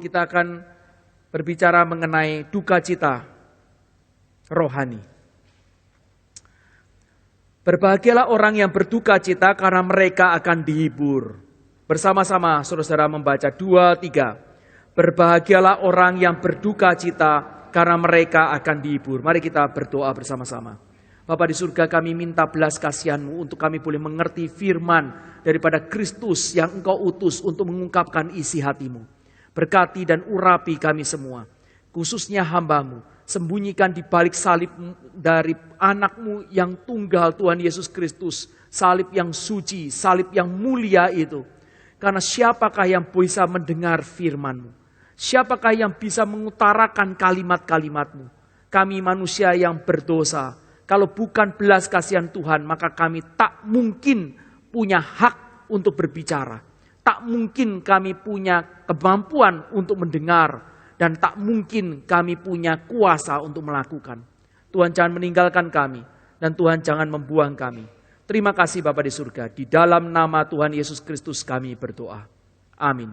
kita akan berbicara mengenai duka cita rohani. Berbahagialah orang yang berduka cita karena mereka akan dihibur. Bersama-sama saudara-saudara membaca 2, 3. Berbahagialah orang yang berduka cita karena mereka akan dihibur. Mari kita berdoa bersama-sama. Bapa di surga, kami minta belas kasihan-Mu untuk kami boleh mengerti firman daripada Kristus yang Engkau utus untuk mengungkapkan isi hati-Mu. Berkati dan urapi kami semua, khususnya hamba-Mu. Sembunyikan di balik salib dari anak-Mu yang tunggal, Tuhan Yesus Kristus. Salib yang suci, salib yang mulia itu. Karena siapakah yang bisa mendengar firman-Mu? Siapakah yang bisa mengutarakan kalimat-kalimat-Mu? Kami manusia yang berdosa. Kalau bukan belas kasihan Tuhan, maka kami tak mungkin punya hak untuk berbicara. Tak mungkin kami punya kemampuan untuk mendengar. Dan tak mungkin kami punya kuasa untuk melakukan. Tuhan jangan meninggalkan kami. Dan Tuhan jangan membuang kami. Terima kasih Bapa di surga. Di dalam nama Tuhan Yesus Kristus kami berdoa. Amin.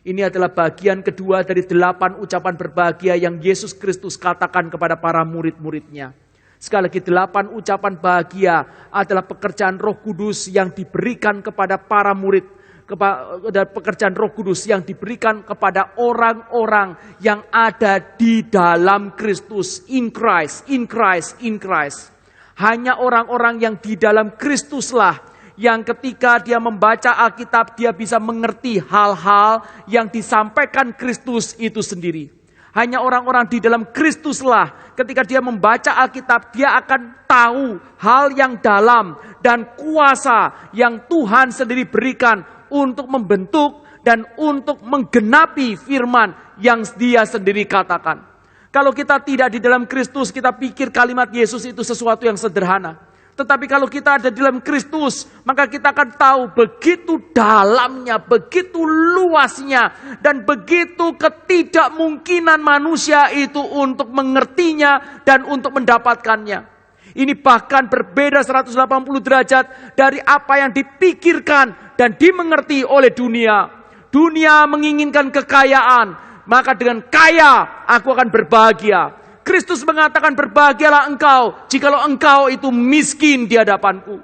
Ini adalah bagian kedua dari 8 ucapan berbahagia yang Yesus Kristus katakan kepada para murid-muridnya. Sekali lagi 8 ucapan bahagia adalah pekerjaan Roh Kudus yang diberikan kepada para murid. Dan pekerjaan Roh Kudus yang diberikan kepada orang-orang yang ada di dalam Kristus. In Christ, in Christ, in Christ. Hanya orang-orang yang di dalam Kristuslah yang ketika dia membaca Alkitab dia bisa mengerti hal-hal yang disampaikan Kristus itu sendiri. Hanya orang-orang di dalam Kristuslah ketika dia membaca Alkitab dia akan tahu hal yang dalam dan kuasa yang Tuhan sendiri berikan untuk membentuk dan untuk menggenapi firman yang dia sendiri katakan. Kalau kita tidak di dalam Kristus, kita pikir kalimat Yesus itu sesuatu yang sederhana. Tetapi kalau kita ada di dalam Kristus, maka kita akan tahu begitu dalamnya, begitu luasnya, dan begitu ketidakmungkinan manusia itu untuk mengertinya dan untuk mendapatkannya. Ini bahkan berbeda 180 derajat dari apa yang dipikirkan dan dimengerti oleh dunia. Dunia menginginkan kekayaan. Maka dengan kaya aku akan berbahagia. Kristus mengatakan berbahagialah engkau jikalau engkau itu miskin di hadapanku.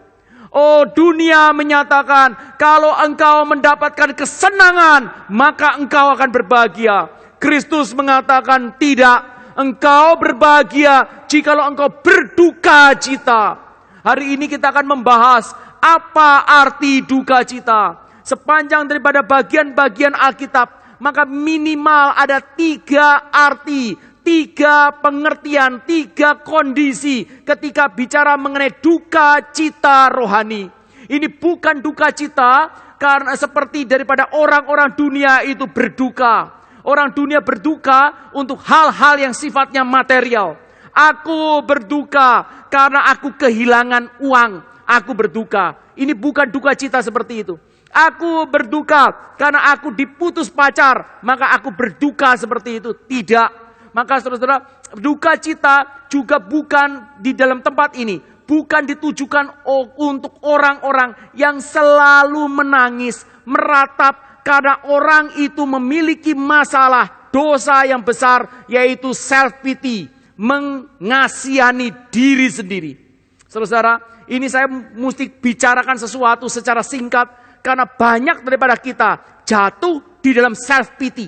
Oh dunia menyatakan kalau engkau mendapatkan kesenangan maka engkau akan berbahagia. Kristus mengatakan tidak, engkau berbahagia jikalau engkau berduka cita. Hari ini kita akan membahas apa arti duka cita. Sepanjang daripada bagian-bagian Alkitab maka minimal ada 3 arti, 3 pengertian, 3 kondisi ketika bicara mengenai duka cita rohani. Ini bukan duka cita karena seperti daripada orang-orang dunia itu berduka. Orang dunia berduka untuk hal-hal yang sifatnya material. Aku berduka karena aku kehilangan uang. Aku berduka. Ini bukan duka cita seperti itu. Aku berduka karena aku diputus pacar, maka aku berduka seperti itu. Tidak. Maka saudara-saudara, duka cita juga bukan di dalam tempat ini. Bukan ditujukan untuk orang-orang yang selalu menangis, meratap karena orang itu memiliki masalah dosa yang besar, yaitu self-pity, mengasihani diri sendiri. Saudara-saudara, ini saya mesti bicarakan sesuatu secara singkat. Karena banyak daripada kita jatuh di dalam self-pity.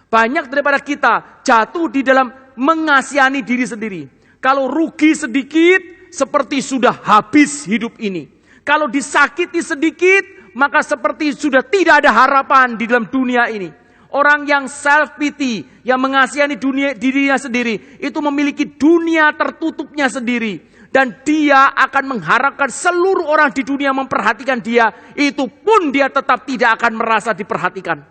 Banyak daripada kita jatuh di dalam mengasihani diri sendiri. Kalau rugi sedikit, seperti sudah habis hidup ini. Kalau disakiti sedikit, maka seperti sudah tidak ada harapan di dalam dunia ini. Orang yang self-pity, yang mengasihani dirinya sendiri, itu memiliki dunia tertutupnya sendiri. Dan dia akan mengharapkan seluruh orang di dunia memperhatikan dia. Itu pun dia tetap tidak akan merasa diperhatikan.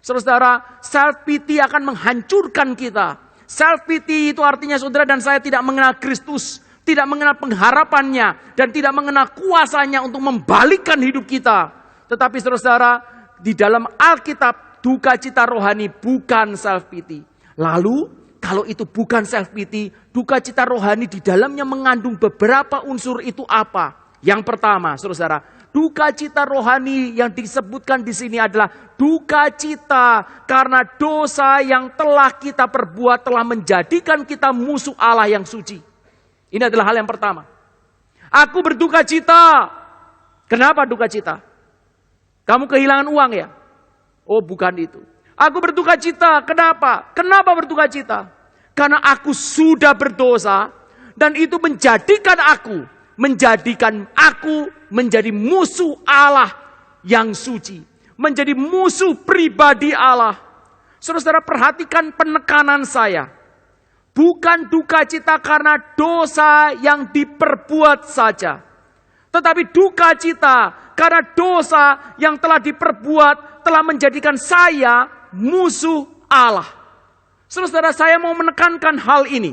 Saudara, self-pity akan menghancurkan kita. Self-pity itu artinya saudara dan saya tidak mengenal Kristus. Tidak mengenal pengharapannya. Dan tidak mengenal kuasanya untuk membalikkan hidup kita. Tetapi saudara, di dalam Alkitab, duka cita rohani bukan self-pity. Lalu, kalau itu bukan self-pity, duka cita rohani di dalamnya mengandung beberapa unsur itu apa? Yang pertama, saudara, duka cita rohani yang disebutkan di sini adalah duka cita karena dosa yang telah kita perbuat telah menjadikan kita musuh Allah yang suci. Ini adalah hal yang pertama. Aku berduka cita. Kenapa duka cita? Kamu kehilangan uang ya? Oh, bukan itu. Aku berduka cita. Kenapa? Kenapa berduka cita? Karena aku sudah berdosa dan itu menjadikan aku menjadi musuh Allah yang suci, menjadi musuh pribadi Allah. Saudara, perhatikan penekanan saya. Bukan duka cita karena dosa yang diperbuat saja, tetapi duka cita karena dosa yang telah diperbuat telah menjadikan saya musuh Allah. Saudara, saya mau menekankan hal ini.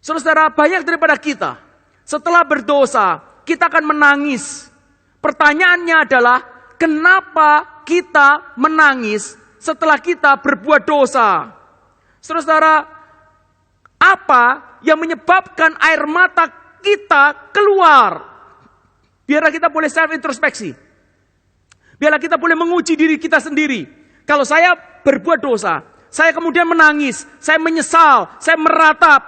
Saudara, banyak daripada kita setelah berdosa, kita akan menangis. Pertanyaannya adalah, kenapa kita menangis setelah kita berbuat dosa? Saudara, apa yang menyebabkan air mata kita keluar? Biarlah kita boleh self introspeksi. Biarlah kita boleh menguji diri kita sendiri. Kalau saya berbuat dosa, saya kemudian menangis, saya menyesal, saya meratap.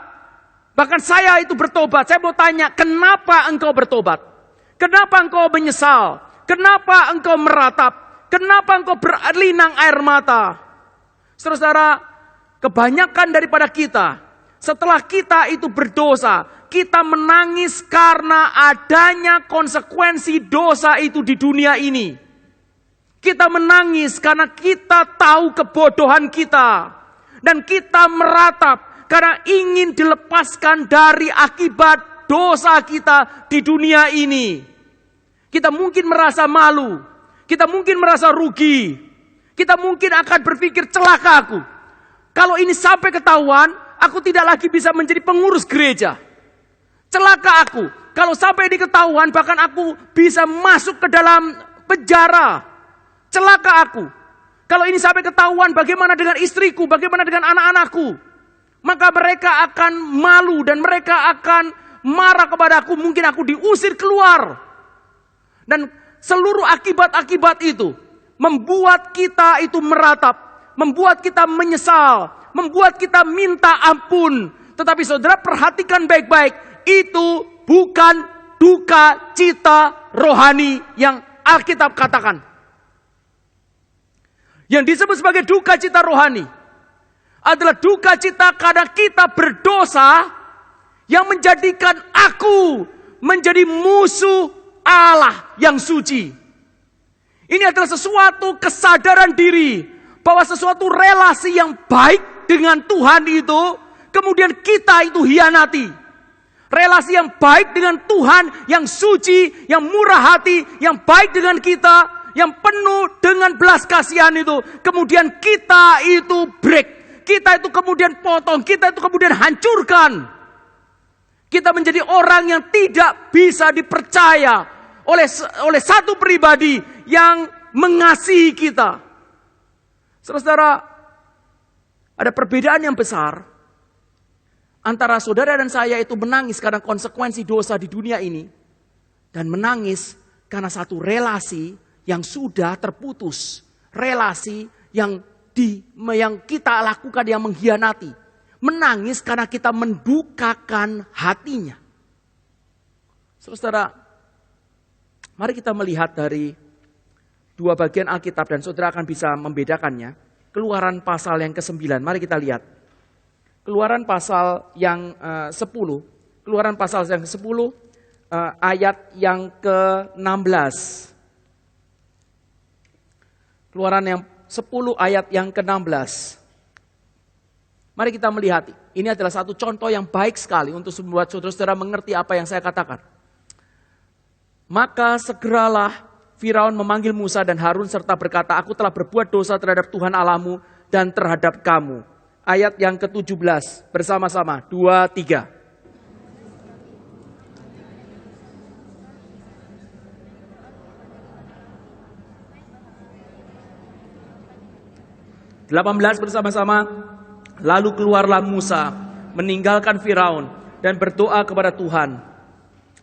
Bahkan saya itu bertobat. Saya mau tanya, kenapa engkau bertobat? Kenapa engkau menyesal? Kenapa engkau meratap? Kenapa engkau berlinang air mata? Saudara, kebanyakan daripada kita, setelah kita itu berdosa, kita menangis karena adanya konsekuensi dosa itu di dunia ini. Kita menangis karena kita tahu kebodohan kita. Dan kita meratap karena ingin dilepaskan dari akibat dosa kita di dunia ini. Kita mungkin merasa malu. Kita mungkin merasa rugi. Kita mungkin akan berpikir, celaka aku. Kalau ini sampai ketahuan, aku tidak lagi bisa menjadi pengurus gereja. Celaka aku. Kalau sampai diketahuan, bahkan aku bisa masuk ke dalam penjara. Celaka aku. Kalau ini sampai ketahuan, bagaimana dengan istriku? Bagaimana dengan anak-anakku? Maka mereka akan malu dan mereka akan marah kepadaku. Mungkin aku diusir keluar. Dan seluruh akibat-akibat itu membuat kita itu meratap. Membuat kita menyesal. Membuat kita minta ampun. Tetapi saudara, perhatikan baik-baik. Itu bukan duka cita rohani yang Alkitab katakan. Yang disebut sebagai duka cita rohani adalah duka cita karena kita berdosa yang menjadikan aku menjadi musuh Allah yang suci. Ini adalah sesuatu kesadaran diri bahwa sesuatu relasi yang baik dengan Tuhan itu kemudian kita itu hianati. Relasi yang baik dengan Tuhan yang suci, yang murah hati, yang baik dengan kita, yang penuh dengan belas kasihan itu, kemudian kita itu break. Kita itu kemudian potong, kita itu kemudian hancurkan. Kita menjadi orang yang tidak bisa dipercaya oleh satu pribadi yang mengasihi kita. Saudara, ada perbedaan yang besar antara saudara dan saya itu menangis karena konsekuensi dosa di dunia ini dan menangis karena satu relasi yang sudah terputus, relasi yang kita lakukan yang mengkhianati. Menangis karena kita mendukakan hatinya. Saudara, mari kita melihat dari dua bagian Alkitab dan saudara akan bisa membedakannya. Keluaran pasal yang ke-9, mari kita lihat. Keluaran pasal yang 10. Keluaran pasal yang ke-10 ayat yang ke-16. Keluaran yang 10 ayat yang ke-16. Mari kita melihat, ini adalah satu contoh yang baik sekali untuk membuat saudara-saudara mengerti apa yang saya katakan. Maka segeralah Firaun memanggil Musa dan Harun serta berkata, aku telah berbuat dosa terhadap Tuhan Allahmu dan terhadap kamu. Ayat yang ke-17 bersama-sama, 2, 3. 18 bersama-sama. Lalu keluarlah Musa meninggalkan Firaun dan berdoa kepada Tuhan.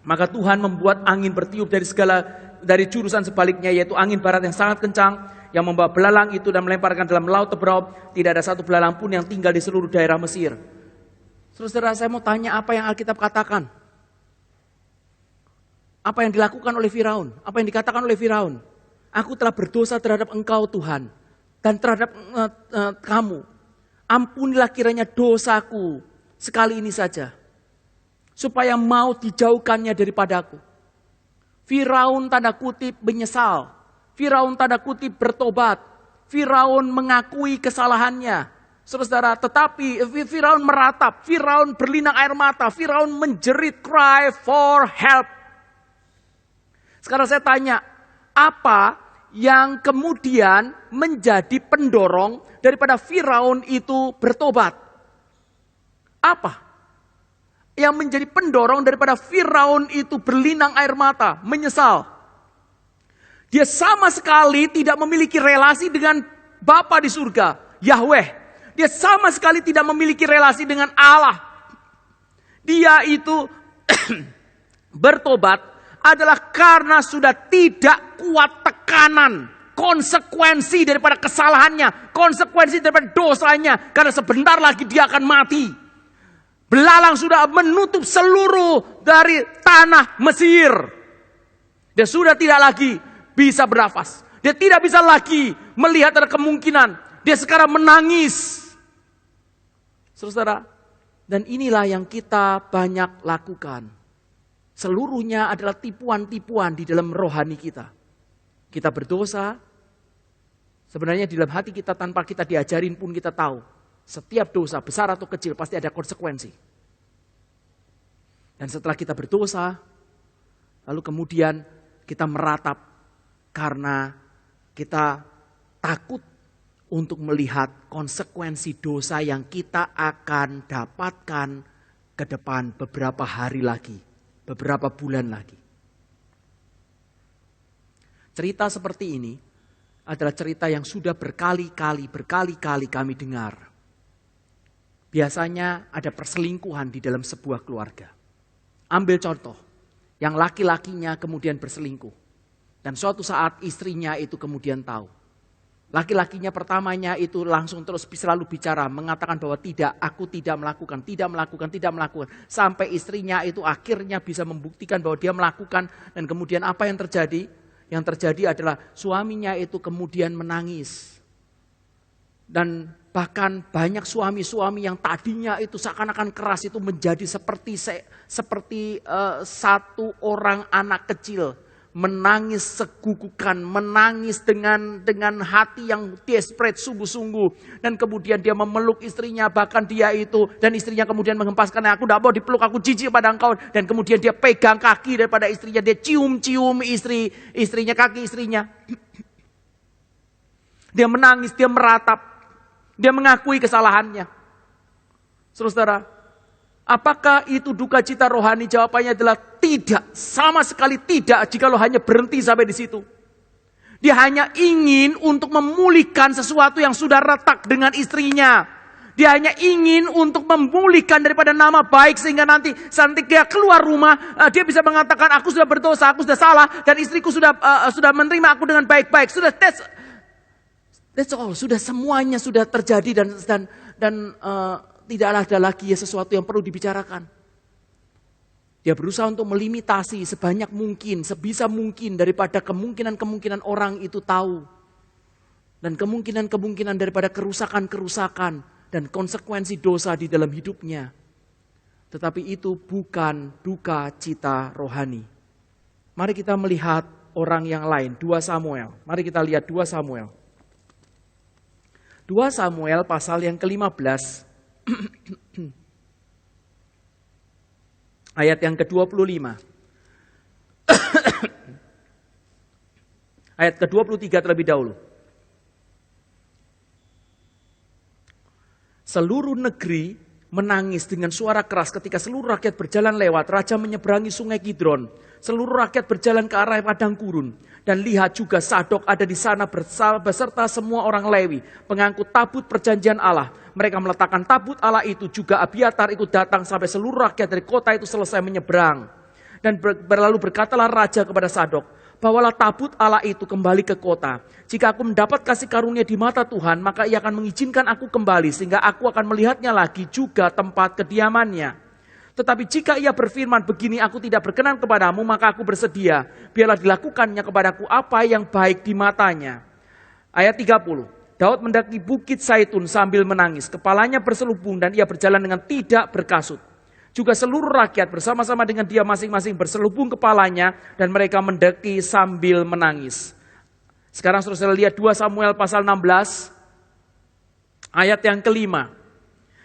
Maka Tuhan membuat angin bertiup dari jurusan sebaliknya, yaitu angin barat yang sangat kencang, yang membawa belalang itu dan melemparkan dalam laut Teberau. Tidak ada satu belalang pun yang tinggal di seluruh daerah Mesir. Saudara, saya mau tanya apa yang Alkitab katakan? Apa yang dilakukan oleh Firaun? Apa yang dikatakan oleh Firaun? Aku telah berdosa terhadap engkau Tuhan, dan terhadap kamu. Ampunilah kiranya dosaku sekali ini saja, supaya mau dijauhkannya daripadaku. Firaun tanda kutip menyesal. Firaun tanda kutip bertobat. Firaun mengakui kesalahannya. Saudara, tetapi Firaun meratap. Firaun berlinang air mata. Firaun menjerit, cry for help. Sekarang saya tanya, apa yang kemudian menjadi pendorong daripada Firaun itu bertobat? Apa yang menjadi pendorong daripada Firaun itu berlinang air mata, menyesal? Dia sama sekali tidak memiliki relasi dengan Bapa di surga, Yahweh. Dia sama sekali tidak memiliki relasi dengan Allah. Dia itu bertobat adalah karena sudah tidak kuat tekanan, konsekuensi daripada kesalahannya, konsekuensi daripada dosanya, karena sebentar lagi dia akan mati. Belalang sudah menutup seluruh dari tanah Mesir. Dia sudah tidak lagi bisa bernafas. Dia tidak bisa lagi melihat ada kemungkinan. Dia sekarang menangis. Saudara, dan inilah yang kita banyak lakukan. Seluruhnya adalah tipuan-tipuan di dalam rohani kita. Kita berdosa. Sebenarnya di dalam hati kita tanpa kita diajarin pun kita tahu. Setiap dosa, besar atau kecil, pasti ada konsekuensi. Dan setelah kita berdosa, lalu kemudian kita meratap karena kita takut untuk melihat konsekuensi dosa yang kita akan dapatkan ke depan beberapa hari lagi, beberapa bulan lagi. Cerita seperti ini adalah cerita yang sudah berkali-kali kami dengar. Biasanya ada perselingkuhan di dalam sebuah keluarga. Ambil contoh, yang laki-lakinya kemudian berselingkuh. Dan suatu saat istrinya itu kemudian tahu. Laki-lakinya pertamanya itu langsung terus selalu bicara, mengatakan bahwa tidak, aku tidak melakukan. Sampai istrinya itu akhirnya bisa membuktikan bahwa dia melakukan. Dan kemudian apa yang terjadi? Yang terjadi adalah suaminya itu kemudian menangis. Dan bahkan banyak suami-suami yang tadinya itu seakan-akan keras itu menjadi seperti satu orang anak kecil. Menangis segugukan, menangis dengan hati yang desperate sungguh-sungguh. Dan kemudian dia memeluk istrinya, bahkan dia itu, dan istrinya kemudian menghempaskan, aku tidak mau dipeluk, aku jijik pada engkau. Dan kemudian dia pegang kaki daripada istrinya, dia cium-cium istrinya, kaki istrinya. Dia menangis, dia meratap, dia mengakui kesalahannya. Saudara, apakah itu duka cita rohani? Jawabannya adalah tidak, sama sekali tidak jika lo hanya berhenti sampai di situ. Dia hanya ingin untuk memulihkan sesuatu yang sudah retak dengan istrinya. Dia hanya ingin untuk memulihkan daripada nama baik sehingga nanti dia keluar rumah, dia bisa mengatakan aku sudah berdosa, aku sudah salah, dan istriku sudah menerima aku dengan baik-baik. Sudah that's all, sudah semuanya sudah terjadi dan tidaklah ada lagi sesuatu yang perlu dibicarakan. Dia berusaha untuk melimitasi sebanyak mungkin, sebisa mungkin daripada kemungkinan-kemungkinan orang itu tahu. Dan kemungkinan-kemungkinan daripada kerusakan-kerusakan dan konsekuensi dosa di dalam hidupnya. Tetapi itu bukan duka cita rohani. Mari kita melihat orang yang lain, 2 Samuel. Mari kita lihat 2 Samuel. 2 Samuel pasal yang ke-15. Ayat yang ke-25. Ayat ke-23 terlebih dahulu. Seluruh negeri menangis dengan suara keras ketika seluruh rakyat berjalan lewat. Raja menyeberangi sungai Kidron. Seluruh rakyat berjalan ke arah padang gurun. Dan lihat juga Sadok ada di sana beserta semua orang Lewi, pengangkut tabut perjanjian Allah. Mereka meletakkan tabut Allah itu, juga Abiatar ikut datang sampai seluruh rakyat dari kota itu selesai menyeberang. Dan berlalu berkatalah raja kepada Sadok, bawalah tabut Allah itu kembali ke kota. Jika aku mendapat kasih karunia di mata Tuhan, maka ia akan mengizinkan aku kembali, sehingga aku akan melihatnya lagi juga tempat kediamannya. Tetapi jika ia berfirman begini, aku tidak berkenan kepadamu, maka aku bersedia, biarlah dilakukannya kepadaku apa yang baik di matanya. Ayat 30, Daud mendaki bukit Zaitun sambil menangis, kepalanya berselubung dan ia berjalan dengan tidak berkasut. Juga seluruh rakyat bersama-sama dengan dia masing-masing berselubung kepalanya dan mereka mendaki sambil menangis. Sekarang saudara lihat 2 Samuel pasal 16 ayat yang kelima.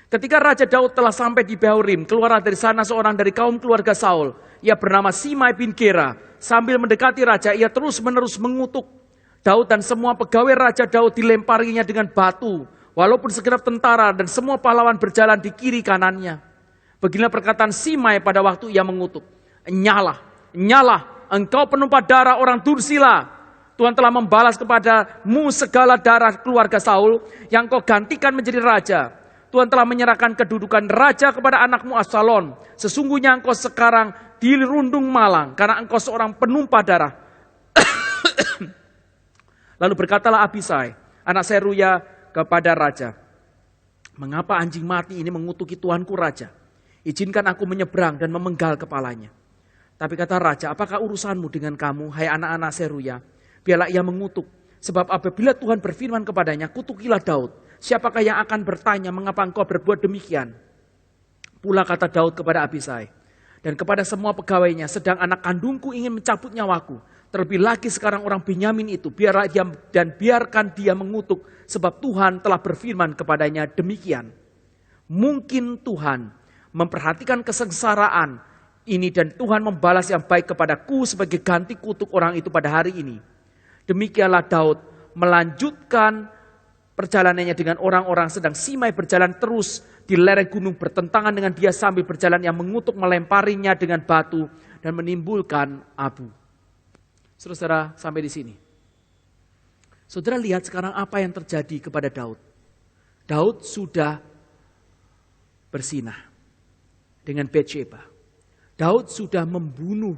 Ketika Raja Daud telah sampai di Bahurim, keluarlah dari sana seorang dari kaum keluarga Saul. Ia bernama Simei bin Gera. Sambil mendekati raja, ia terus-menerus mengutuk Daud dan semua pegawai Raja Daud dilemparinya dengan batu. Walaupun segenap tentara dan semua pahlawan berjalan di kiri kanannya. Beginilah perkataan Simei pada waktu ia mengutuk. Nyalah, nyalah, engkau penumpah darah orang Dursila. Tuhan telah membalas kepadamu segala darah keluarga Saul yang kau gantikan menjadi raja. Tuhan telah menyerahkan kedudukan raja kepada anakmu Absalom. Sesungguhnya engkau sekarang dirundung malang karena engkau seorang penumpah darah. Lalu berkatalah Abisai, anak Seruya, kepada raja, mengapa anjing mati ini mengutuki tuanku raja? Izinkan aku menyeberang dan memenggal kepalanya. Tapi kata raja, apakah urusanmu dengan kamu, hai anak-anak Seruya? Biarlah ia mengutuk. Sebab apabila Tuhan berfirman kepadanya, kutukilah Daud. Siapakah yang akan bertanya, mengapa engkau berbuat demikian? Pula kata Daud kepada Abisai dan kepada semua pegawainya, sedang anak kandungku ingin mencabut nyawaku. Terlebih lagi sekarang orang Benyamin itu, biarlah dia dan biarkan dia mengutuk. Sebab Tuhan telah berfirman kepadanya demikian. Mungkin Tuhan memperhatikan kesengsaraan ini dan Tuhan membalas yang baik kepadaku sebagai ganti kutuk orang itu pada hari ini. Demikianlah Daud melanjutkan perjalanannya dengan orang-orang, sedang Simei berjalan terus di lereng gunung bertentangan dengan dia sambil berjalan yang mengutuk melemparinya dengan batu dan menimbulkan abu. Saudara sampai di sini. Saudara lihat sekarang apa yang terjadi kepada Daud. Daud sudah bersinah dengan Batsheba. Daud sudah membunuh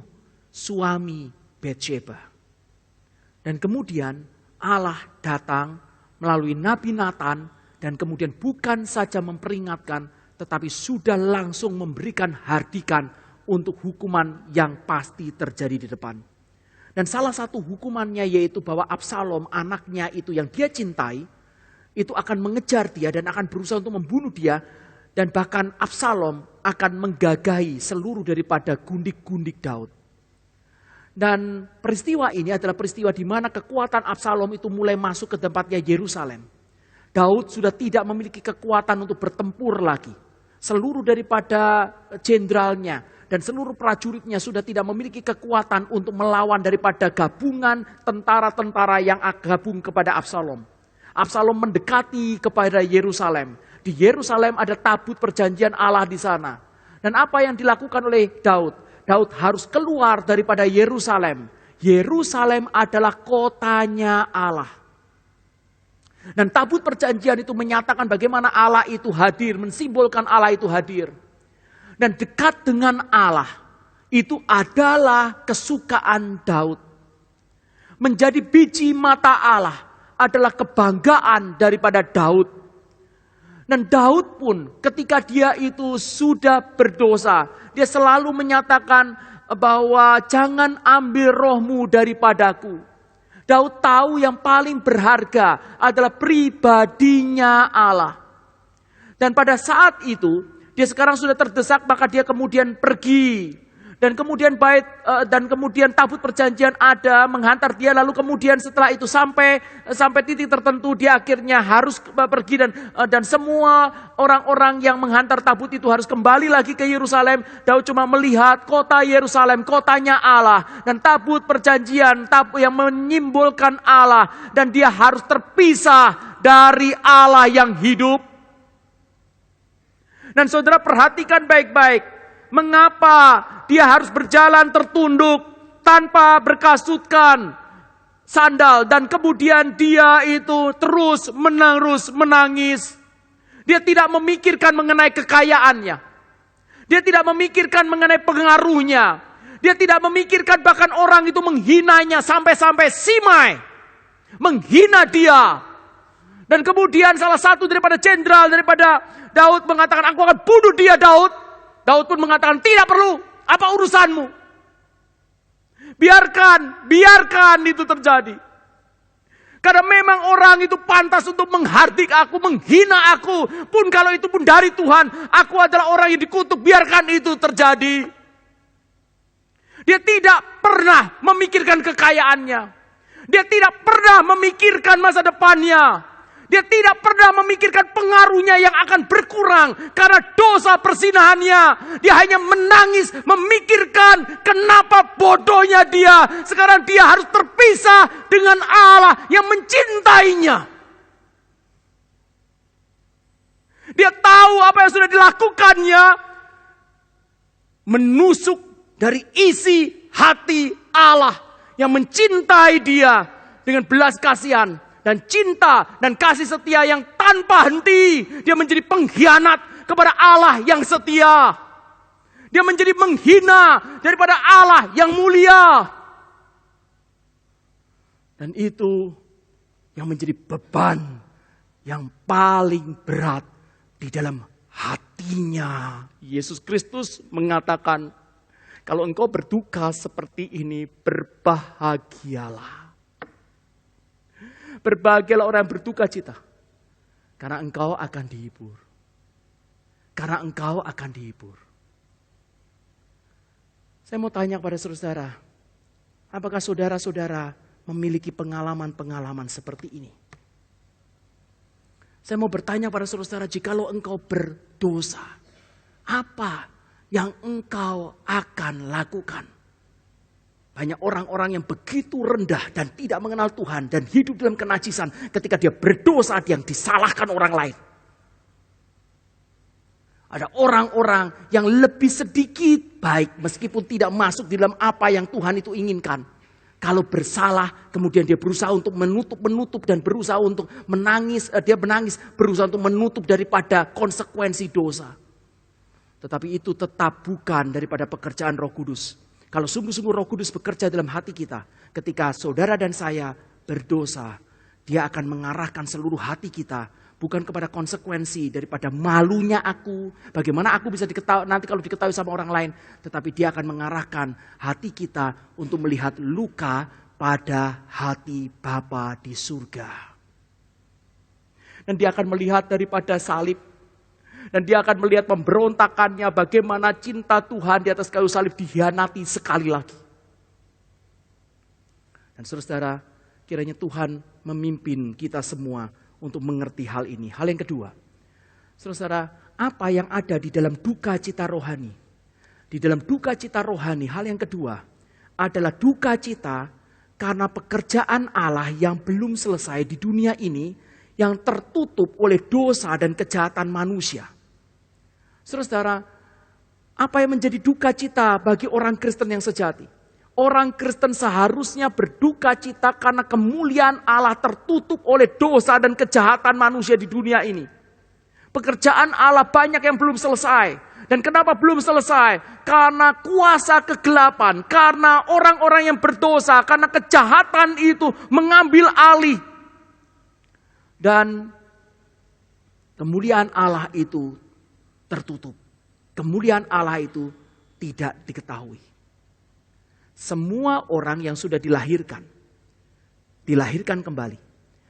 suami Batsheba. Dan kemudian Allah datang melalui Nabi Nathan dan kemudian bukan saja memperingatkan tetapi sudah langsung memberikan hardikan untuk hukuman yang pasti terjadi di depan. Dan salah satu hukumannya yaitu bahwa Absalom, anaknya itu yang dia cintai, itu akan mengejar dia dan akan berusaha untuk membunuh dia. Dan bahkan Absalom akan menggagahi seluruh daripada gundik-gundik Daud. Dan peristiwa ini adalah peristiwa di mana kekuatan Absalom itu mulai masuk ke tempatnya Yerusalem. Daud sudah tidak memiliki kekuatan untuk bertempur lagi. Seluruh daripada jenderalnya dan seluruh prajuritnya sudah tidak memiliki kekuatan untuk melawan daripada gabungan tentara-tentara yang gabung kepada Absalom. Absalom mendekati kepada Yerusalem. Di Yerusalem ada tabut perjanjian Allah di sana. Dan apa yang dilakukan oleh Daud? Daud harus keluar daripada Yerusalem. Yerusalem adalah kotanya Allah. Dan tabut perjanjian itu menyatakan bagaimana Allah itu hadir, mensimbolkan Allah itu hadir. Dan dekat dengan Allah itu adalah kesukaan Daud. Menjadi biji mata Allah adalah kebanggaan daripada Daud. Dan Daud pun ketika dia itu sudah berdosa, dia selalu menyatakan bahwa jangan ambil rohmu daripadaku. Daud tahu yang paling berharga adalah pribadinya Allah. Dan pada saat itu, dia sekarang sudah terdesak, maka dia kemudian pergi. Dan kemudian tabut perjanjian ada menghantar dia, lalu kemudian setelah itu sampai titik tertentu dia akhirnya harus pergi dan semua orang-orang yang menghantar tabut itu harus kembali lagi ke Yerusalem. Daud cuma melihat kota Yerusalem, kotanya Allah dan tabut perjanjian, tabut yang menyimbolkan Allah, dan dia harus terpisah dari Allah yang hidup. Dan saudara perhatikan baik-baik. Mengapa dia harus berjalan tertunduk tanpa berkasutkan sandal dan kemudian dia itu terus menangis. Dia tidak memikirkan mengenai kekayaannya. Dia tidak memikirkan mengenai pengaruhnya. Dia tidak memikirkan bahkan orang itu menghinanya sampai-sampai Simei menghina dia. Dan kemudian salah satu daripada jenderal daripada Daud mengatakan, aku akan bunuh dia Daud. Daud pun mengatakan, tidak perlu, apa urusanmu? Biarkan itu terjadi. Karena memang orang itu pantas untuk menghardik aku, menghina aku. Pun kalau itu pun dari Tuhan, aku adalah orang yang dikutuk, biarkan itu terjadi. Dia tidak pernah memikirkan kekayaannya. Dia tidak pernah memikirkan masa depannya. Dia tidak pernah memikirkan pengaruhnya yang akan berkurang karena dosa persinahannya. Dia hanya menangis, memikirkan kenapa bodohnya dia. Sekarang dia harus terpisah dengan Allah yang mencintainya. Dia tahu apa yang sudah dilakukannya. Menusuk dari isi hati Allah yang mencintai dia dengan belas kasihan dan cinta dan kasih setia yang tanpa henti. Dia menjadi pengkhianat kepada Allah yang setia. Dia menjadi menghina daripada Allah yang mulia. Dan itu yang menjadi beban yang paling berat di dalam hatinya. Yesus Kristus mengatakan, kalau engkau berduka seperti ini, berbahagialah. Berbahagialah orang yang berduka cita. Karena engkau akan dihibur. Karena engkau akan dihibur. Saya mau tanya kepada saudara. Apakah saudara-saudara memiliki pengalaman-pengalaman seperti ini? Saya mau bertanya pada saudara, jikalau engkau berdosa, apa yang engkau akan lakukan? Banyak orang-orang yang begitu rendah dan tidak mengenal Tuhan dan hidup dalam kenajisan ketika dia berdosa, dia yang disalahkan orang lain. Ada orang-orang yang lebih sedikit baik meskipun tidak masuk di dalam apa yang Tuhan itu inginkan. Kalau bersalah, kemudian dia berusaha untuk menutup dan berusaha untuk menangis, dia menangis, berusaha untuk menutup daripada konsekuensi dosa. Tetapi itu tetap bukan daripada pekerjaan Roh Kudus. Kalau sungguh-sungguh Roh Kudus bekerja dalam hati kita, ketika saudara dan saya berdosa, dia akan mengarahkan seluruh hati kita bukan kepada konsekuensi daripada malunya aku, bagaimana aku bisa diketahui nanti kalau diketahui sama orang lain, tetapi dia akan mengarahkan hati kita untuk melihat luka pada hati Bapa di surga. Dan dia akan melihat daripada salib. Dan dia akan melihat pemberontakannya, bagaimana cinta Tuhan di atas kayu salib dihianati sekali lagi. Dan saudara, kiranya Tuhan memimpin kita semua untuk mengerti hal ini. Hal yang kedua, saudara, apa yang ada di dalam duka cita rohani? Di dalam duka cita rohani, hal yang kedua adalah duka cita karena pekerjaan Allah yang belum selesai di dunia ini, yang tertutup oleh dosa dan kejahatan manusia. Saudara, apa yang menjadi duka cita bagi orang Kristen yang sejati? Orang Kristen seharusnya berduka cita karena kemuliaan Allah tertutup oleh dosa dan kejahatan manusia di dunia ini. Pekerjaan Allah banyak yang belum selesai. Dan kenapa belum selesai? Karena kuasa kegelapan, karena orang-orang yang berdosa, karena kejahatan itu mengambil alih. Dan kemuliaan Allah itu tertutup. Kemuliaan Allah itu tidak diketahui. Semua orang yang sudah dilahirkan kembali.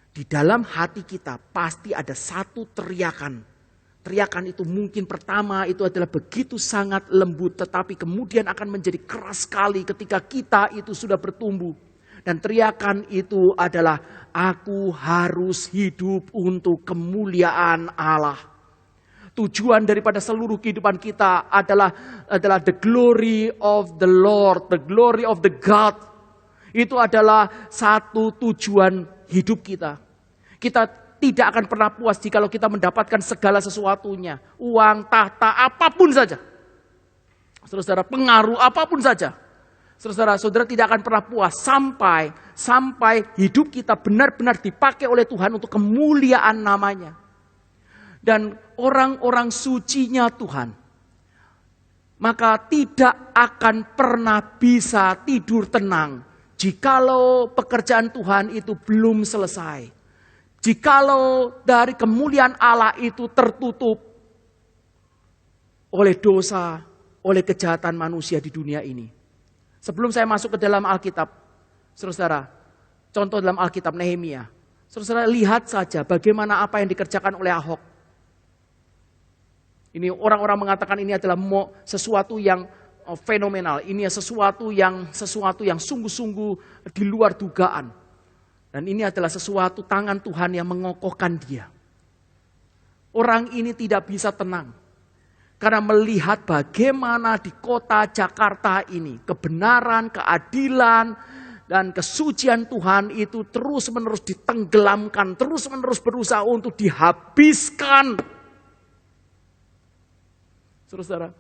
Di dalam hati kita pasti ada satu teriakan. Teriakan itu mungkin pertama itu adalah begitu sangat lembut, tetapi kemudian akan menjadi keras sekali ketika kita itu sudah bertumbuh. Dan teriakan itu adalah, aku harus hidup untuk kemuliaan Allah. Tujuan daripada seluruh kehidupan kita adalah the glory of the Lord, the glory of the God. Itu adalah satu tujuan hidup kita. Kita tidak akan pernah puas jika kita mendapatkan segala sesuatunya. Uang, tahta, apapun saja. Saudara, pengaruh apapun saja. Saudara tidak akan pernah puas sampai hidup kita benar-benar dipakai oleh Tuhan untuk kemuliaan namanya. Dan orang-orang sucinya Tuhan, maka tidak akan pernah bisa tidur tenang jikalau pekerjaan Tuhan itu belum selesai. Jikalau dari kemuliaan Allah itu tertutup oleh dosa, oleh kejahatan manusia di dunia ini. Sebelum saya masuk ke dalam Alkitab, saudara, contoh dalam Alkitab Nehemia, saudara lihat saja bagaimana apa yang dikerjakan oleh Ahok. Ini orang-orang mengatakan ini adalah sesuatu yang fenomenal, ini sesuatu yang sungguh-sungguh di luar dugaan. Dan ini adalah sesuatu tangan Tuhan yang mengokohkan dia. Orang ini tidak bisa tenang. Karena melihat bagaimana di kota Jakarta ini kebenaran, keadilan, dan kesucian Tuhan itu terus-menerus ditenggelamkan, terus-menerus berusaha untuk dihabiskan. Saudara,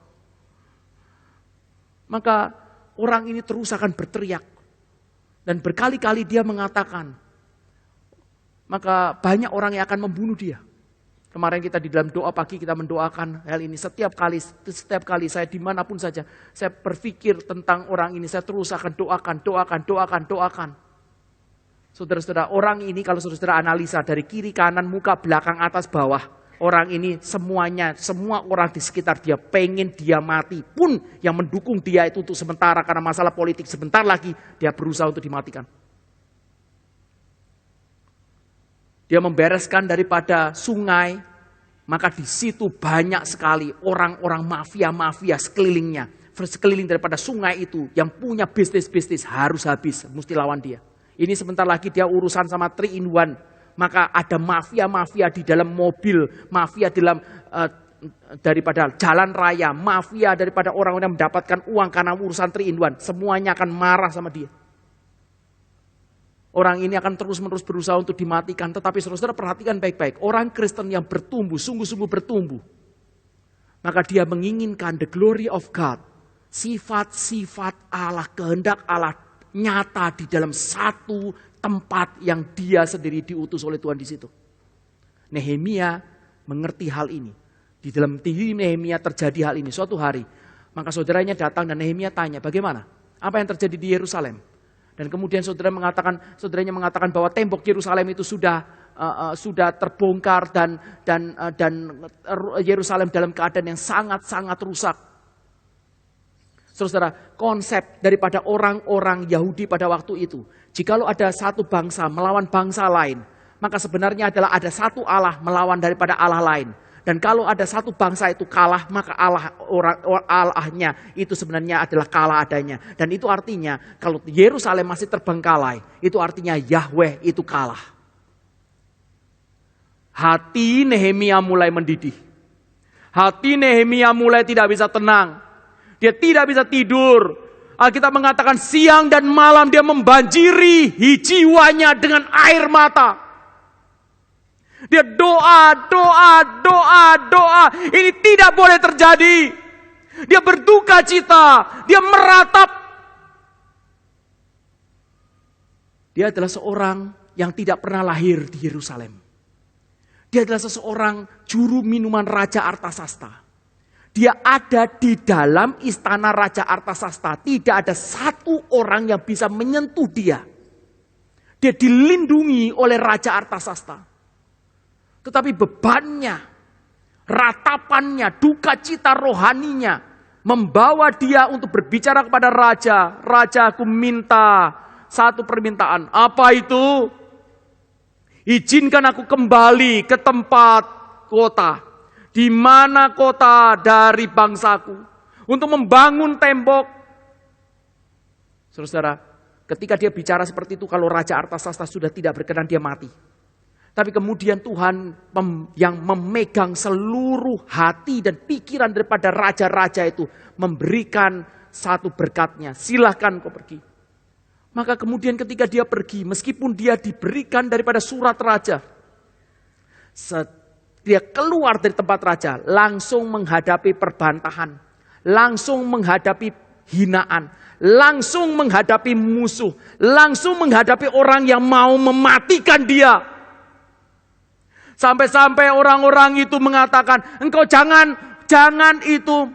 maka orang ini terus akan berteriak. Dan berkali-kali dia mengatakan, maka banyak orang yang akan membunuh dia. Kemarin kita di dalam doa pagi kita mendoakan hal ini. Setiap kali saya dimanapun saja, saya berpikir tentang orang ini, saya terus akan doakan. Saudara-saudara, orang ini kalau saudara analisa dari kiri, kanan, muka, belakang, atas, bawah. Orang ini semuanya, semua orang di sekitar dia pengen dia mati. Pun yang mendukung dia itu untuk sementara karena masalah politik. Sebentar lagi dia berusaha untuk dimatikan. Dia membereskan daripada sungai, maka di situ banyak sekali orang-orang mafia-mafia sekelilingnya. Sekeliling daripada sungai itu yang punya bisnis-bisnis harus habis, mesti lawan dia. Ini sebentar lagi dia urusan sama 3 in 1. Maka ada mafia-mafia di dalam mobil, mafia dalam daripada jalan raya, mafia daripada orang yang mendapatkan uang karena urusan 3 in 1. Semuanya akan marah sama dia. Orang ini akan terus-menerus berusaha untuk dimatikan. Tetapi saudara perhatikan baik-baik. Orang Kristen yang bertumbuh, sungguh-sungguh bertumbuh. Maka dia menginginkan the glory of God. Sifat-sifat Allah, kehendak Allah nyata di dalam satu tempat yang dia sendiri diutus oleh Tuhan di situ. Nehemia mengerti hal ini. Di dalam diri Nehemia terjadi hal ini suatu hari. Maka saudaranya datang dan Nehemia tanya, bagaimana? Apa yang terjadi di Yerusalem? Dan kemudian saudaranya mengatakan bahwa tembok Yerusalem itu sudah terbongkar dan Yerusalem dalam keadaan yang sangat-sangat rusak. Saudara, konsep daripada orang-orang Yahudi pada waktu itu, jikalau ada satu bangsa melawan bangsa lain, maka sebenarnya adalah ada satu Allah melawan daripada Allah lain. Dan kalau ada satu bangsa itu kalah, maka Allahnya itu sebenarnya adalah kalah adanya. Dan itu artinya kalau Yerusalem masih terbengkalai, itu artinya Yahweh itu kalah. Hati Nehemia mulai mendidih. Hati Nehemia mulai tidak bisa tenang. Dia tidak bisa tidur. Alkitab mengatakan siang dan malam dia membanjiri jiwanya dengan air mata. Dia doa. Ini tidak boleh terjadi. Dia berduka cita. Dia meratap. Dia adalah seorang yang tidak pernah lahir di Yerusalem. Dia adalah seseorang juru minuman Raja Artasasta. Dia ada di dalam istana Raja Artasasta. Tidak ada satu orang yang bisa menyentuh dia. Dia dilindungi oleh Raja Artasasta. Tetapi bebannya, ratapannya, duka cita rohaninya membawa dia untuk berbicara kepada raja. Raja, aku minta satu permintaan. Apa itu? Izinkan aku kembali ke tempat kota. Di mana kota dari bangsaku. Untuk membangun tembok. Saudara, ketika dia bicara seperti itu, kalau Raja Artasasta sudah tidak berkenan, dia mati. Tapi kemudian Tuhan yang memegang seluruh hati dan pikiran daripada raja-raja itu memberikan satu berkatnya. Silahkan kau pergi. Maka kemudian ketika dia pergi, meskipun dia diberikan daripada surat raja, dia keluar dari tempat raja, langsung menghadapi perbantahan, langsung menghadapi hinaan, langsung menghadapi musuh, langsung menghadapi orang yang mau mematikan dia. Sampai-sampai orang-orang itu mengatakan, engkau jangan itu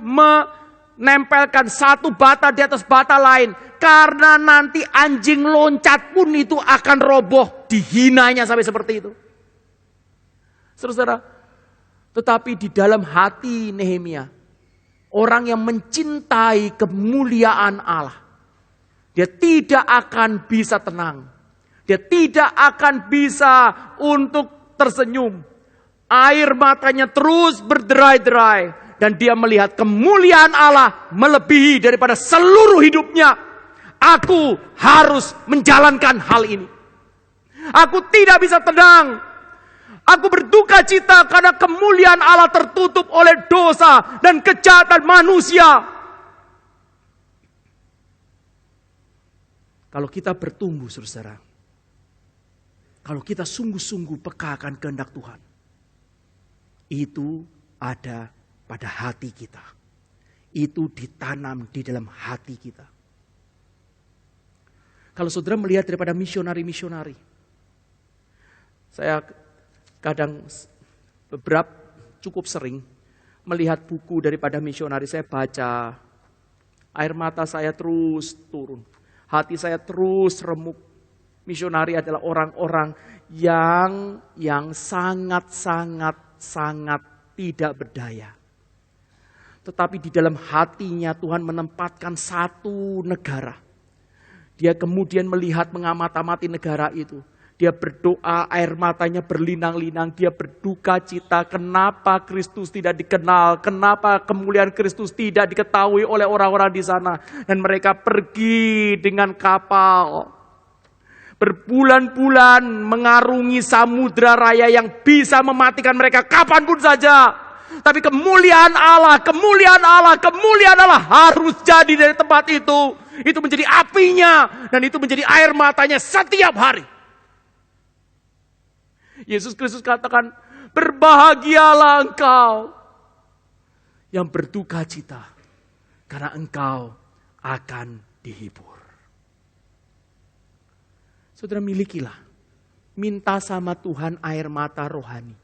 nempelkan satu bata di atas bata lain. Karena nanti anjing loncat pun itu akan roboh. Dihinanya sampai seperti itu. Saudara, tetapi di dalam hati Nehemia, orang yang mencintai kemuliaan Allah, dia tidak akan bisa tenang. Dia tidak akan bisa untuk tersenyum. Air matanya terus berderai-derai. Dan dia melihat kemuliaan Allah melebihi daripada seluruh hidupnya. Aku harus menjalankan hal ini. Aku tidak bisa tenang. Aku berduka cita karena kemuliaan Allah tertutup oleh dosa dan kejahatan manusia. Kalau kita bertumbuh, saudara, kalau kita sungguh-sungguh peka akan kehendak Tuhan, itu ada pada hati kita. Itu ditanam di dalam hati kita. Kalau saudara melihat daripada misionari-misionari, saya kadang cukup sering melihat buku daripada misionari, saya baca, air mata saya terus turun. Hati saya terus remuk. Misionari adalah orang-orang yang sangat tidak berdaya. Tetapi di dalam hatinya Tuhan menempatkan satu negara. Dia kemudian melihat mengamati negara itu. Dia berdoa, air matanya berlinang-linang. Dia berduka cita, kenapa Kristus tidak dikenal. Kenapa kemuliaan Kristus tidak diketahui oleh orang-orang di sana. Dan mereka pergi dengan kapal. Berbulan-bulan mengarungi samudra raya yang bisa mematikan mereka kapanpun saja. Tapi kemuliaan Allah harus jadi dari tempat itu. Itu menjadi apinya dan itu menjadi air matanya setiap hari. Yesus Kristus katakan, berbahagialah engkau yang berduka cita, karena engkau akan dihibur. Saudara, milikilah, minta sama Tuhan air mata rohani.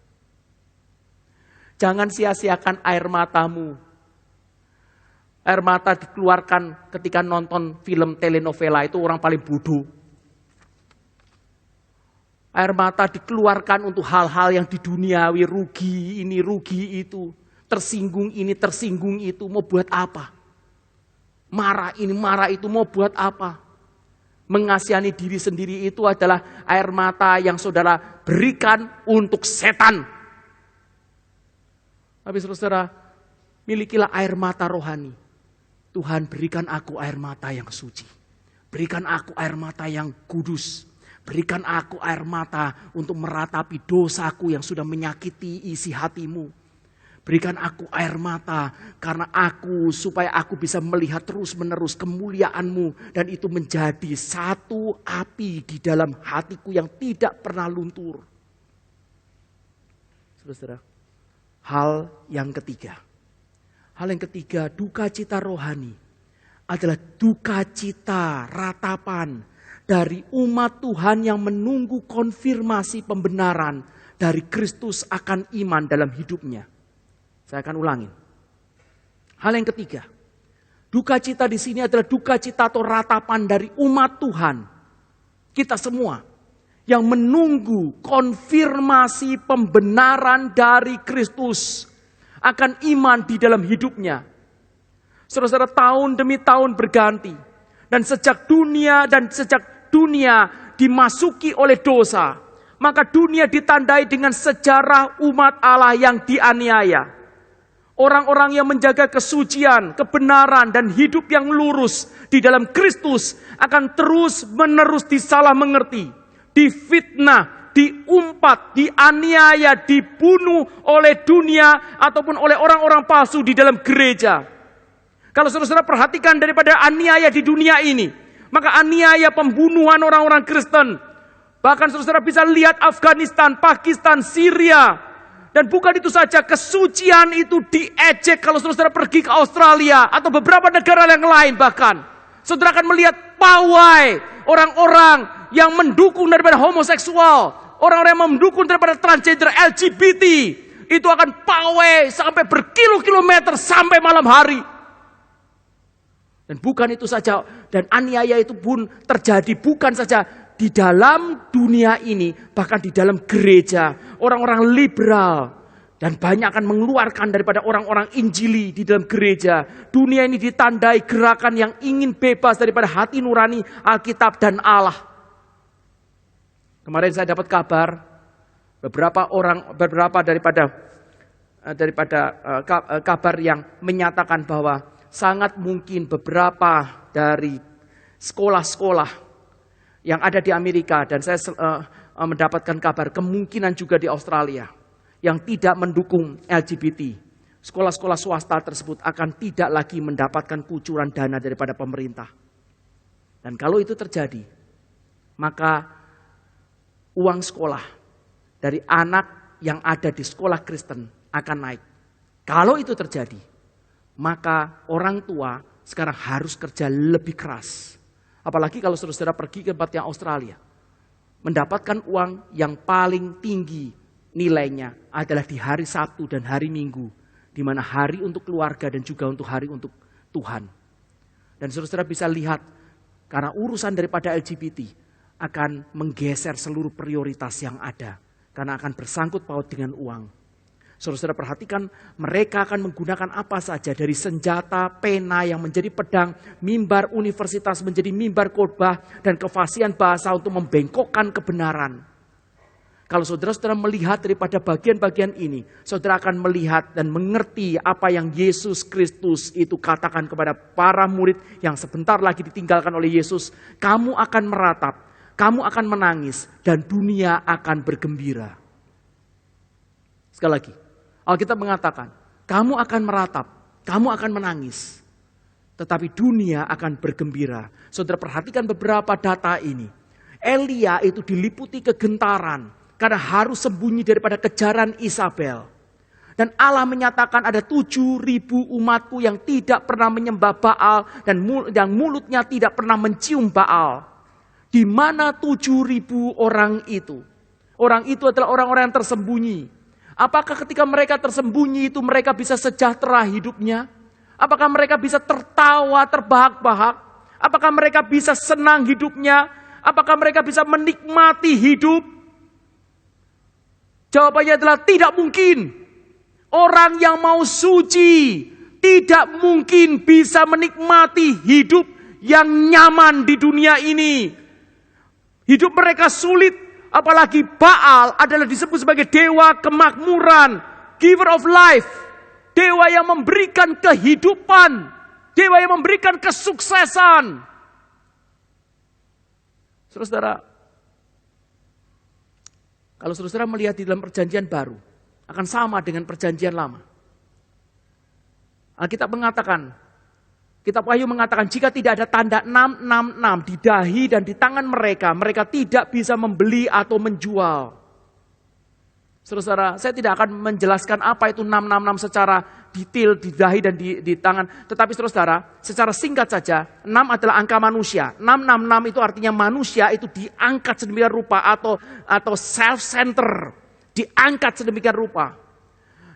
Jangan sia-siakan air matamu. Air mata dikeluarkan ketika nonton film telenovela, itu orang paling bodoh. Air mata dikeluarkan untuk hal-hal yang di duniawi, rugi ini, rugi itu. Tersinggung ini, tersinggung itu, mau buat apa? Marah ini, marah itu, mau buat apa? Mengasihani diri sendiri itu adalah air mata yang saudara berikan untuk setan. Tapi saudara, milikilah air mata rohani. Tuhan, berikan aku air mata yang suci. Berikan aku air mata yang kudus. Berikan aku air mata untuk meratapi dosaku yang sudah menyakiti isi hatimu. Berikan aku air mata supaya aku bisa melihat terus-menerus kemuliaan-Mu. Dan itu menjadi satu api di dalam hatiku yang tidak pernah luntur. Saudara, hal yang ketiga, duka cita rohani adalah duka cita ratapan dari umat Tuhan yang menunggu konfirmasi pembenaran dari Kristus akan iman dalam hidupnya. Saya akan ulangin. Hal yang ketiga, duka cita di sini adalah duka cita atau ratapan dari umat Tuhan. Kita semua yang menunggu konfirmasi pembenaran dari Kristus akan iman di dalam hidupnya. Saudara-saudara, tahun demi tahun berganti. Dan sejak dunia dimasuki oleh dosa, maka dunia ditandai dengan sejarah umat Allah yang dianiaya. Orang-orang yang menjaga kesucian, kebenaran, dan hidup yang lurus di dalam Kristus akan terus-menerus disalah mengerti, difitnah, diumpat, dianiaya, dibunuh oleh dunia ataupun oleh orang-orang palsu di dalam gereja. Kalau saudara-saudara perhatikan daripada aniaya di dunia ini, maka aniaya pembunuhan orang-orang Kristen. Bahkan saudara bisa lihat Afghanistan, Pakistan, Syria. Dan bukan itu saja, kesucian itu diejek kalau saudara pergi ke Australia atau beberapa negara yang lain bahkan. Saudara akan melihat pawai orang-orang yang mendukung daripada homoseksual, orang-orang yang mendukung daripada transgender LGBT. Itu akan pawai sampai berkilo-kilometer sampai malam hari. Dan bukan itu saja, dan aniaya itu pun terjadi bukan saja di dalam dunia ini, bahkan di dalam gereja. Orang-orang liberal dan banyak akan mengeluarkan daripada orang-orang Injili di dalam gereja. Dunia ini ditandai gerakan yang ingin bebas daripada hati nurani Alkitab dan Allah. Kemarin saya dapat kabar beberapa daripada kabar yang menyatakan bahwa sangat mungkin beberapa dari sekolah-sekolah yang ada di Amerika, dan saya mendapatkan kabar kemungkinan juga di Australia, yang tidak mendukung LGBT. Sekolah-sekolah swasta tersebut akan tidak lagi mendapatkan kucuran dana daripada pemerintah. Dan kalau itu terjadi, maka uang sekolah dari anak yang ada di sekolah Kristen akan naik. Kalau itu terjadi, maka orang tua sekarang harus kerja lebih keras. Apalagi kalau saudara pergi ke tempat yang Australia. Mendapatkan uang yang paling tinggi nilainya adalah di hari Sabtu dan hari Minggu. Di mana hari untuk keluarga dan juga untuk hari untuk Tuhan. Dan saudara bisa lihat, karena urusan daripada LGBT akan menggeser seluruh prioritas yang ada. Karena akan bersangkut paut dengan uang. Saudara perhatikan, mereka akan menggunakan apa saja, dari senjata, pena yang menjadi pedang, mimbar universitas menjadi mimbar khotbah, dan kefasihan bahasa untuk membengkokkan kebenaran. Kalau saudara-saudara melihat daripada bagian-bagian ini, saudara akan melihat dan mengerti apa yang Yesus Kristus itu katakan kepada para murid yang sebentar lagi ditinggalkan oleh Yesus. Kamu akan meratap, kamu akan menangis, dan dunia akan bergembira. Sekali lagi, Alkitab mengatakan, kamu akan meratap, kamu akan menangis. Tetapi dunia akan bergembira. Saudara perhatikan beberapa data ini. Elia itu diliputi kegentaran karena harus sembunyi daripada kejaran Isabel. Dan Allah menyatakan ada 7.000 umatku yang tidak pernah menyembah Baal dan yang mulutnya tidak pernah mencium Baal. Di mana 7.000 orang itu? Orang itu adalah orang-orang yang tersembunyi. Apakah ketika mereka tersembunyi itu mereka bisa sejahtera hidupnya? Apakah mereka bisa tertawa terbahak-bahak? Apakah mereka bisa senang hidupnya? Apakah mereka bisa menikmati hidup? Jawabannya adalah tidak mungkin. Orang yang mau suci tidak mungkin bisa menikmati hidup yang nyaman di dunia ini. Hidup mereka sulit. Apalagi Baal adalah disebut sebagai dewa kemakmuran, giver of life, dewa yang memberikan kehidupan, dewa yang memberikan kesuksesan. Saudara, kalau saudara melihat di dalam perjanjian baru, akan sama dengan perjanjian lama. Alkitab mengatakan, Kitab Wahyu mengatakan jika tidak ada tanda 666 di dahi dan di tangan mereka, mereka tidak bisa membeli atau menjual. Saudara, saya tidak akan menjelaskan apa itu 666 secara detail di dahi dan di tangan. Tetapi saudara, secara singkat saja, 6 adalah angka manusia. 666 itu artinya manusia itu diangkat sedemikian rupa atau self-center. Diangkat sedemikian rupa.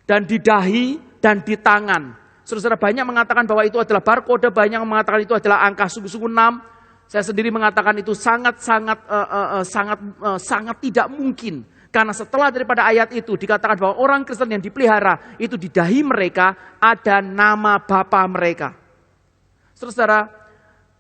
Dan di dahi dan di tangan. Saudara, banyak mengatakan bahwa itu adalah barcode, banyak mengatakan itu adalah angka sungguh-sungguh 6. Saya sendiri mengatakan itu sangat tidak mungkin. Karena setelah daripada ayat itu dikatakan bahwa orang Kristen yang dipelihara itu di dahi mereka ada nama Bapa mereka. Saudara,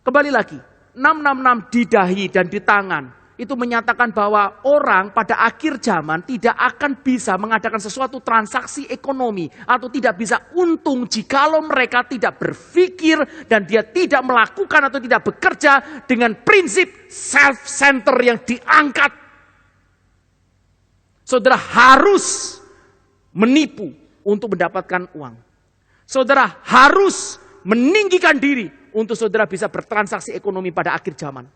kembali lagi, 666 di dahi dan di tangan. Itu menyatakan bahwa orang pada akhir zaman tidak akan bisa mengadakan sesuatu transaksi ekonomi atau tidak bisa untung jikalau mereka tidak berpikir dan dia tidak melakukan atau tidak bekerja dengan prinsip self-center yang diangkat. Saudara harus menipu untuk mendapatkan uang. Saudara harus meninggikan diri untuk saudara bisa bertransaksi ekonomi pada akhir zaman.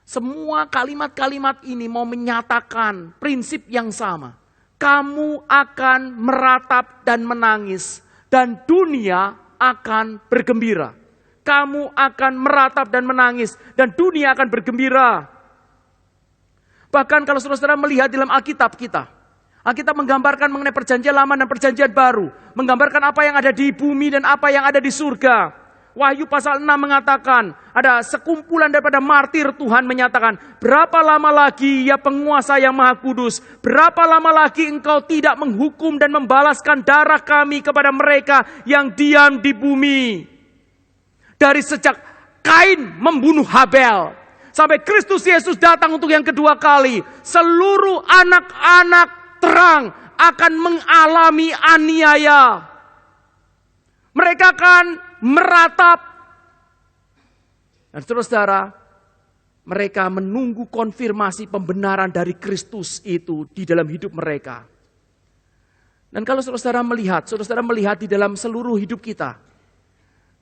Semua kalimat-kalimat ini mau menyatakan prinsip yang sama. Kamu akan meratap dan menangis dan dunia akan bergembira. Kamu akan meratap dan menangis dan dunia akan bergembira. Bahkan kalau saudara-saudara melihat dalam Alkitab kita, Alkitab menggambarkan mengenai perjanjian lama dan perjanjian baru. Menggambarkan apa yang ada di bumi dan apa yang ada di surga. Wahyu pasal 6 mengatakan, ada sekumpulan daripada martir Tuhan menyatakan, berapa lama lagi ya penguasa yang maha kudus, berapa lama lagi engkau tidak menghukum dan membalaskan darah kami kepada mereka yang diam di bumi. Dari sejak Kain membunuh Habel, sampai Kristus Yesus datang untuk yang kedua kali, seluruh anak-anak terang akan mengalami aniaya. Mereka akan meratap. Dan saudara, mereka menunggu konfirmasi pembenaran dari Kristus itu di dalam hidup mereka. Dan kalau saudara melihat di dalam seluruh hidup kita,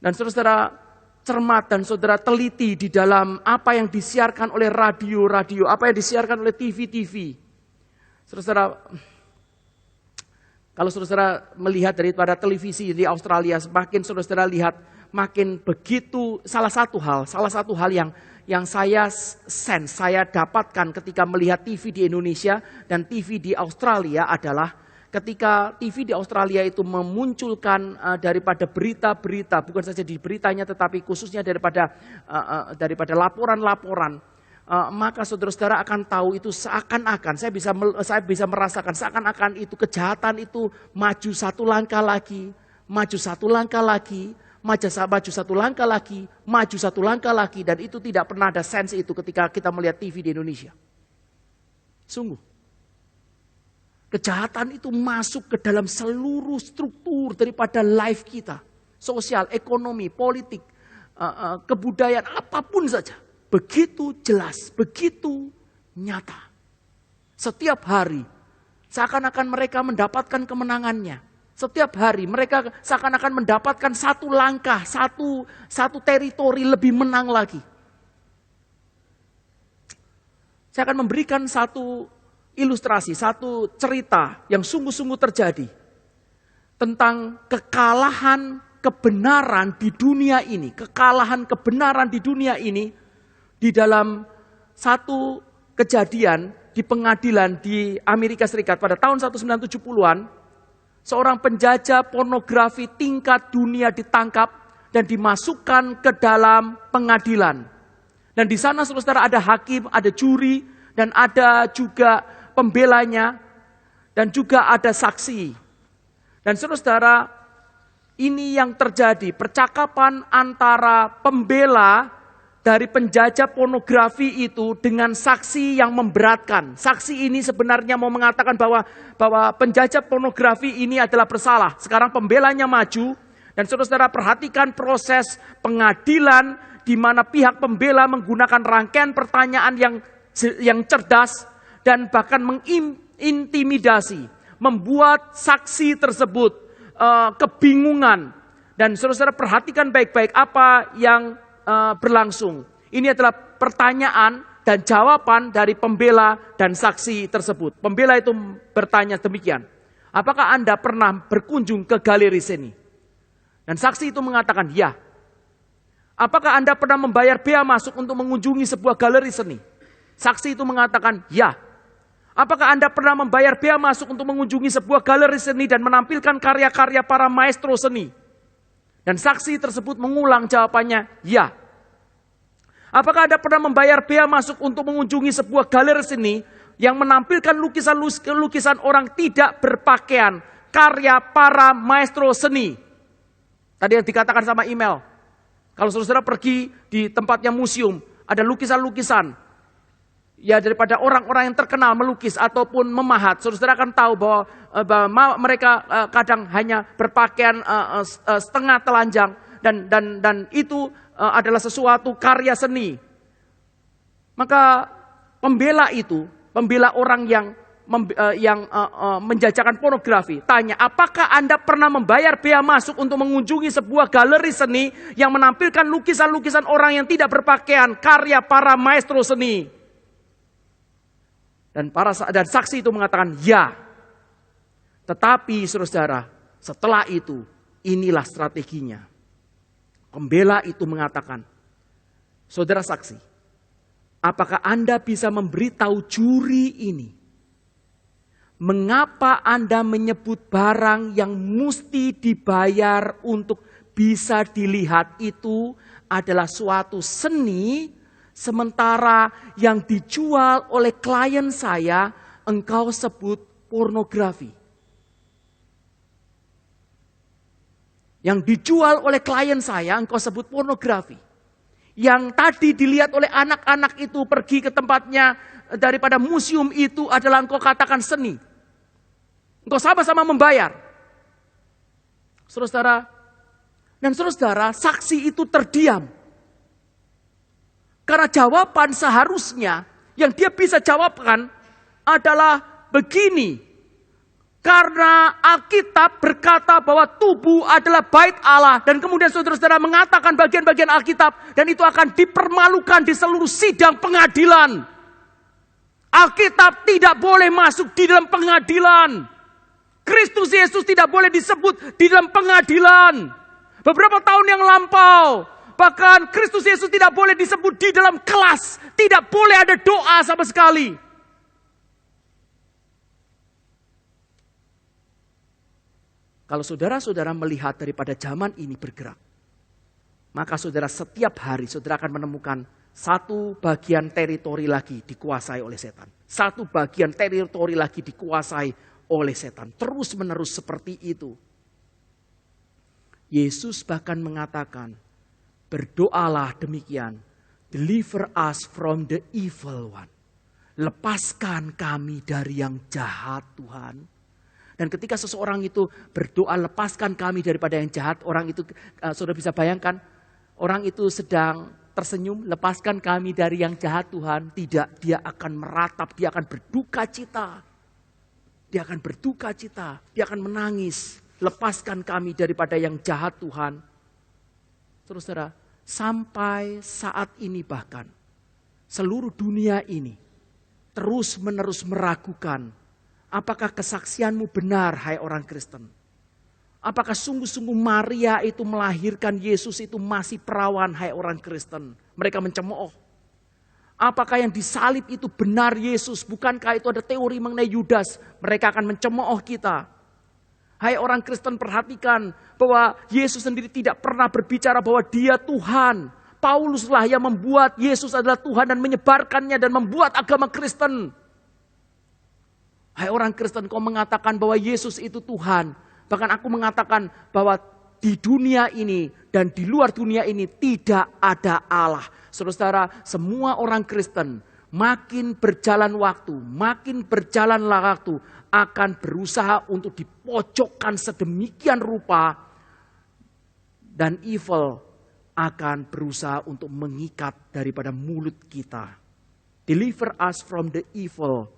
dan saudara cermat dan saudara teliti di dalam apa yang disiarkan oleh radio-radio, apa yang disiarkan oleh TV-TV. Kalau saudara melihat daripada televisi di Australia, semakin saudara lihat, makin begitu salah satu hal yang saya dapatkan ketika melihat TV di Indonesia dan TV di Australia adalah ketika TV di Australia itu memunculkan daripada berita-berita, bukan saja di beritanya tetapi khususnya daripada laporan-laporan, maka saudara-saudara akan tahu itu seakan-akan, saya bisa merasakan seakan-akan itu kejahatan itu maju satu langkah lagi, maju satu langkah lagi, maju satu langkah lagi, maju satu langkah lagi, dan itu tidak pernah ada sense itu ketika kita melihat TV di Indonesia. Sungguh. Kejahatan itu masuk ke dalam seluruh struktur daripada life kita. Sosial, ekonomi, politik, kebudayaan, apapun saja. Begitu jelas, begitu nyata. Setiap hari, seakan-akan mereka mendapatkan kemenangannya. Setiap hari mereka seakan-akan mendapatkan satu langkah, satu teritori lebih menang lagi. Saya akan memberikan satu ilustrasi, satu cerita yang sungguh-sungguh terjadi tentang kekalahan kebenaran di dunia ini. Kekalahan kebenaran di dunia ini di dalam satu kejadian di pengadilan di Amerika Serikat pada tahun 1970-an. Seorang penjajah pornografi tingkat dunia ditangkap dan dimasukkan ke dalam pengadilan. Dan di sana saudara ada hakim, ada juri, dan ada juga pembelanya, dan juga ada saksi. Dan saudara, ini yang terjadi, percakapan antara pembela dari penjajah pornografi itu dengan saksi yang memberatkan. Saksi ini sebenarnya mau mengatakan bahwa penjajah pornografi ini adalah bersalah. Sekarang pembelanya maju, dan saudara perhatikan proses pengadilan di mana pihak pembela menggunakan rangkaian pertanyaan yang cerdas dan bahkan mengintimidasi, membuat saksi tersebut kebingungan. Dan saudara perhatikan baik-baik apa yang berlangsung. Ini adalah pertanyaan dan jawaban dari pembela dan saksi tersebut. Pembela itu bertanya demikian, apakah Anda pernah berkunjung ke galeri seni? Dan saksi itu mengatakan, ya. Apakah Anda pernah membayar bea masuk untuk mengunjungi sebuah galeri seni? Saksi itu mengatakan, ya. Apakah Anda pernah membayar bea masuk untuk mengunjungi sebuah galeri seni dan menampilkan karya-karya para maestro seni? Dan saksi tersebut mengulang jawabannya, ya. Apakah Anda pernah membayar bea masuk untuk mengunjungi sebuah galeri seni yang menampilkan lukisan-lukisan orang tidak berpakaian, karya para maestro seni? Tadi yang dikatakan sama email. Kalau saudara pergi di tempatnya museum, ada lukisan-lukisan ya daripada orang-orang yang terkenal melukis ataupun memahat. Saudara akan tahu bahwa mereka kadang hanya berpakaian setengah telanjang dan itu adalah sesuatu karya seni. Maka pembela orang yang menjajakan pornografi tanya, apakah Anda pernah membayar bea masuk untuk mengunjungi sebuah galeri seni yang menampilkan lukisan-lukisan orang yang tidak berpakaian, karya para maestro seni? Dan saksi itu mengatakan ya. Tetapi saudara, setelah itu inilah strateginya. Pembela itu mengatakan, saudara saksi, apakah Anda bisa memberitahu juri ini, mengapa Anda menyebut barang yang mesti dibayar untuk bisa dilihat itu adalah suatu seni, sementara yang dijual oleh klien saya engkau sebut pornografi. Yang dijual oleh klien saya engkau sebut pornografi. Yang tadi dilihat oleh anak-anak itu pergi ke tempatnya daripada museum itu adalah engkau katakan seni. Engkau sama-sama membayar. Saudara, dan saudara, saksi itu terdiam. Karena jawaban seharusnya yang dia bisa jawabkan adalah begini. Karena Alkitab berkata bahwa tubuh adalah bait Allah. Dan kemudian saudara-saudara mengatakan bagian-bagian Alkitab. Dan itu akan dipermalukan di seluruh sidang pengadilan. Alkitab tidak boleh masuk di dalam pengadilan. Kristus Yesus tidak boleh disebut di dalam pengadilan. Beberapa tahun yang lampau, bahkan Kristus Yesus tidak boleh disebut di dalam kelas. Tidak boleh ada doa sama sekali. Kalau saudara-saudara melihat daripada zaman ini bergerak, maka saudara setiap hari saudara akan menemukan satu bagian teritori lagi dikuasai oleh setan. Satu bagian teritori lagi dikuasai oleh setan. Terus menerus seperti itu. Yesus bahkan mengatakan, berdoalah demikian, deliver us from the evil one. Lepaskan kami dari yang jahat Tuhan. Dan ketika seseorang itu berdoa, lepaskan kami daripada yang jahat, orang itu, saudara bisa bayangkan, orang itu sedang tersenyum, lepaskan kami dari yang jahat Tuhan. Tidak, dia akan meratap, dia akan berduka cita. Dia akan berduka cita, dia akan menangis. Lepaskan kami daripada yang jahat Tuhan. Saudara, sampai saat ini bahkan, seluruh dunia ini terus menerus meragukan, apakah kesaksianmu benar, hai orang Kristen? Apakah sungguh-sungguh Maria itu melahirkan Yesus itu masih perawan, hai orang Kristen? Mereka mencemooh. Apakah yang disalib itu benar Yesus? Bukankah itu ada teori mengenai Yudas? Mereka akan mencemooh kita. Hai orang Kristen, perhatikan bahwa Yesus sendiri tidak pernah berbicara bahwa dia Tuhan. Pauluslah yang membuat Yesus adalah Tuhan dan menyebarkannya dan membuat agama Kristen. Hai orang Kristen, kau mengatakan bahwa Yesus itu Tuhan. Bahkan aku mengatakan bahwa di dunia ini dan di luar dunia ini tidak ada Allah. Saudara-saudara, semua orang Kristen makin berjalan waktu, makin berjalanlah waktu, akan berusaha untuk dipojokkan sedemikian rupa. Dan evil akan berusaha untuk mengikat daripada mulut kita. Deliver us from the evil.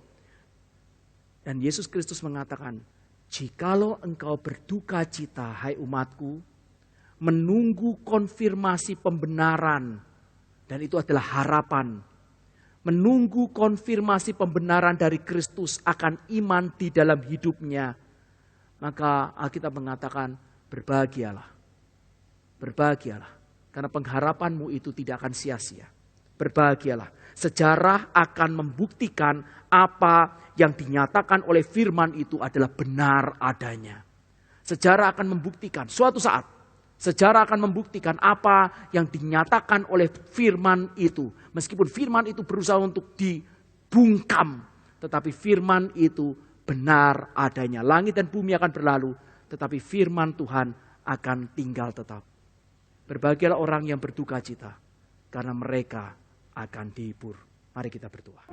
Dan Yesus Kristus mengatakan, jikalau engkau berduka cita, hai umatku, menunggu konfirmasi pembenaran, dan itu adalah harapan, menunggu konfirmasi pembenaran dari Kristus akan iman di dalam hidupnya, maka Alkitab mengatakan, berbahagialah, berbahagialah, karena pengharapanmu itu tidak akan sia-sia. Berbahagialah, sejarah akan membuktikan apa yang dinyatakan oleh firman itu adalah benar adanya. Sejarah akan membuktikan suatu saat. Sejarah akan membuktikan apa yang dinyatakan oleh firman itu. Meskipun firman itu berusaha untuk dibungkam. Tetapi firman itu benar adanya. Langit dan bumi akan berlalu. Tetapi firman Tuhan akan tinggal tetap. Berbahagialah orang yang berduka cita. Karena mereka akan dihibur. Mari kita berdoa.